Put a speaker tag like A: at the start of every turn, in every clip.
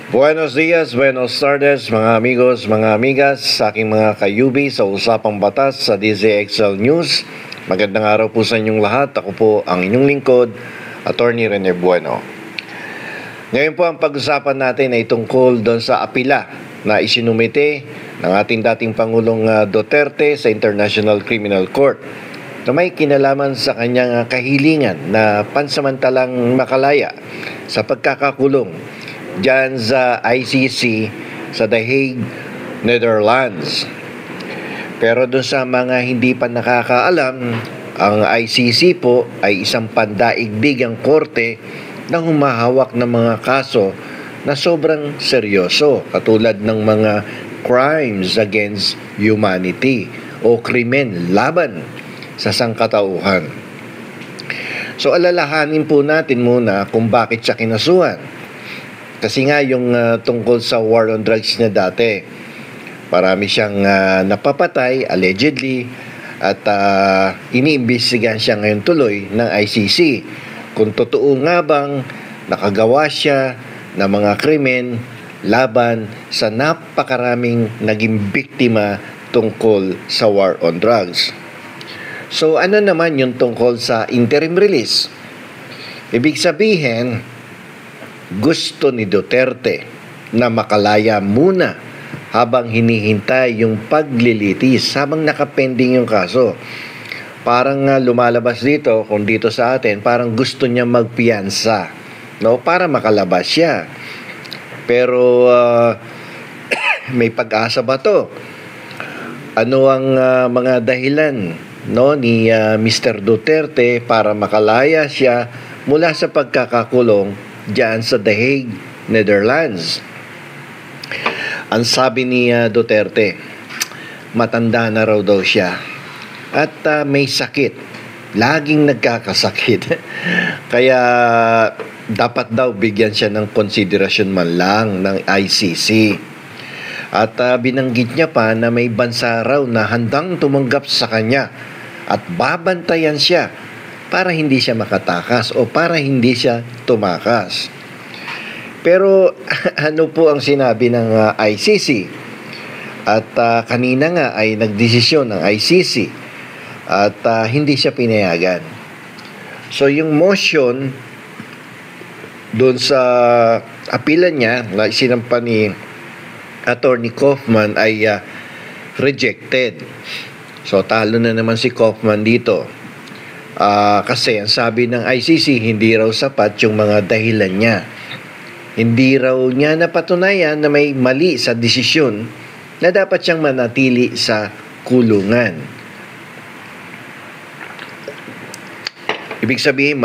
A: Buenos dias, buenos tardes, mga amigos, mga amigas, sa aking mga kayubi sa Usapang Batas sa DZXL News. Magandang araw po sa inyong lahat. Ako po ang inyong lingkod, Attorney Rene Bueno. Ngayon po ang pag-usapan natin ay tungkol doon sa apila na isinumite ng ating dating Pangulong Duterte sa International Criminal Court na may kinalaman sa kanyang kahilingan na pansamantalang makalaya sa pagkakakulong diyan sa ICC sa The Hague, Netherlands. Pero doon sa mga hindi pa nakakaalam, ang ICC po ay isang pandaigdigang korte na humahawak ng mga kaso na sobrang seryoso, katulad ng mga crimes against humanity o krimen laban sa sangkatauhan. So alalahanin po natin muna kung bakit siya kinasuhan. Kasi nga yung tungkol sa war on drugs na dati, marami siyang napapatay allegedly at iniimbestigahan siya ngayon tuloy ng ICC kung totoo nga bang nakagawa siya ng mga krimen laban sa napakaraming naging biktima tungkol sa war on drugs. So ano naman yung tungkol sa interim release? Ibig sabihin, gusto ni Duterte na makalaya muna habang hinihintay yung paglilitis, habang nakapending yung kaso. Parang lumalabas dito, kung dito sa atin, parang gusto niya magpiyansa, no? Para makalabas siya. Pero may pag-asa ba to? Ano ang mga dahilan, no, ni Mr. Duterte para makalaya siya mula sa pagkakakulong diyan sa The Hague, Netherlands? Ang sabi ni Duterte, matanda na raw daw siya at may sakit, laging nagkakasakit. Kaya dapat daw bigyan siya ng konsiderasyon man lang ng ICC. At binanggit niya pa na may bansa raw na handang tumanggap sa kanya at babantayan siya para hindi siya makatakas o para hindi siya tumakas. Pero ano po ang sinabi ng ICC? At kanina nga ay nagdesisyon ng ICC at hindi siya pinayagan. So yung motion doon sa apila niya na isinampa ni Attorney Kaufman ay rejected. So talo na naman si Kaufman dito. Kasi ang sabi ng ICC, hindi raw sapat yung mga dahilan niya. Hindi raw niya napatunayan na may mali sa desisyon na dapat siyang manatili sa kulungan. Ibig sabihin,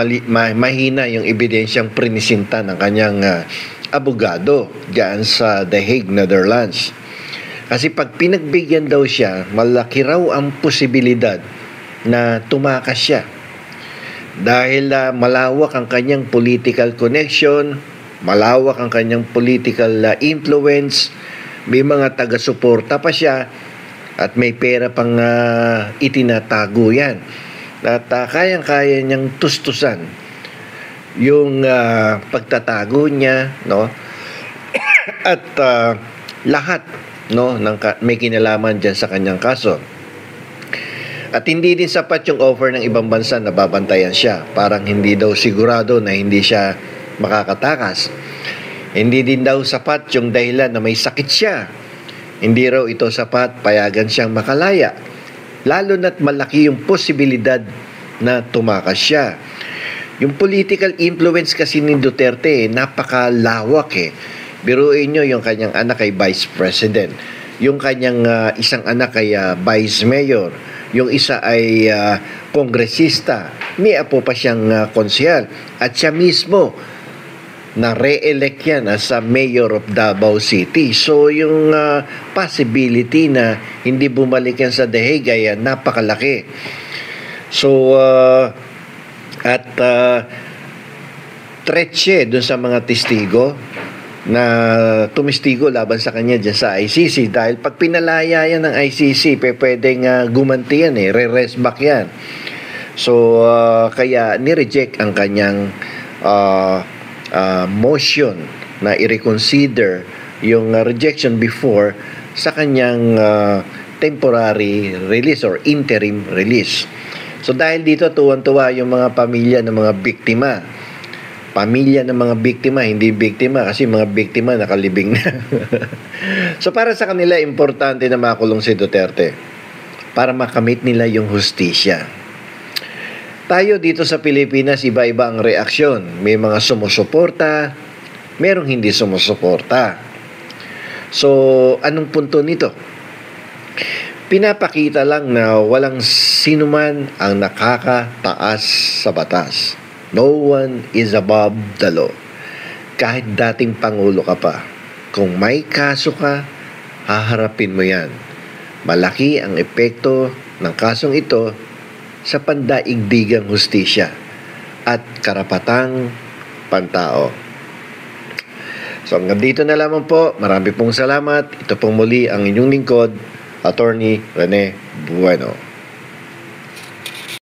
A: mahina yung ebidensyang prinisinta ng kanyang abogado diyan sa The Hague, Netherlands. Kasi pag pinagbigyan daw siya, malaki raw ang posibilidad na tumakas siya. Dahil malawak ang kanyang political connection, malawak ang kanyang political influence, may mga taga-suporta pa siya, at may pera pang itinatago yan. At kayang-kaya niyang tustusan yung pagtatago niya, no? At lahat, no, may kinalaman dyan sa kanyang kaso. At hindi din sapat yung offer ng ibang bansa na babantayan siya. Parang hindi daw sigurado na hindi siya makakatakas. Hindi din daw sapat yung dahilan na may sakit siya. Hindi raw ito sapat, payagan siyang makalaya. Lalo na't malaki yung posibilidad na tumakas siya. Yung political influence kasi ni Duterte, napakalawak eh. Biruin nyo, yung kanyang anak ay vice president. Yung kanyang isang anak ay vice mayor. Yung isa ay kongresista. May apo pa siyang konsehal. At siya mismo na re-elect yan as mayor of Davao City. So yung possibility na hindi bumalik yan sa The Hague ay napakalaki. So threat siya dun sa mga testigo na tumistigo laban sa kanya dyan sa ICC, dahil pag pinalaya yan ng ICC, pwedeng gumanti yan re-rest back yan. So kaya ni-reject ang kanyang motion na i-reconsider yung rejection before sa kanyang temporary release or interim release. So dahil dito tuwan-tuwa yung mga pamilya ng mga biktima. Pamilya ng mga biktima, hindi biktima kasi mga biktima nakalibing na. So para sa kanila, importante na makulong si Duterte para makamit nila yung hustisya. Tayo dito sa Pilipinas, iba-iba ang reaksyon. May mga sumusuporta, merong hindi sumusuporta. So, anong punto nito? Pinapakita lang na walang sinuman ang nakakataas sa batas. No one is above the law. Kahit dating Pangulo ka pa, kung may kaso ka, haharapin mo yan. Malaki ang epekto ng kasong ito sa pandaigdigang hustisya at karapatang pantao. So hanggang dito na lamang po. Marami pong salamat. Ito pong muli ang inyong lingkod, Attorney Rene Bueno.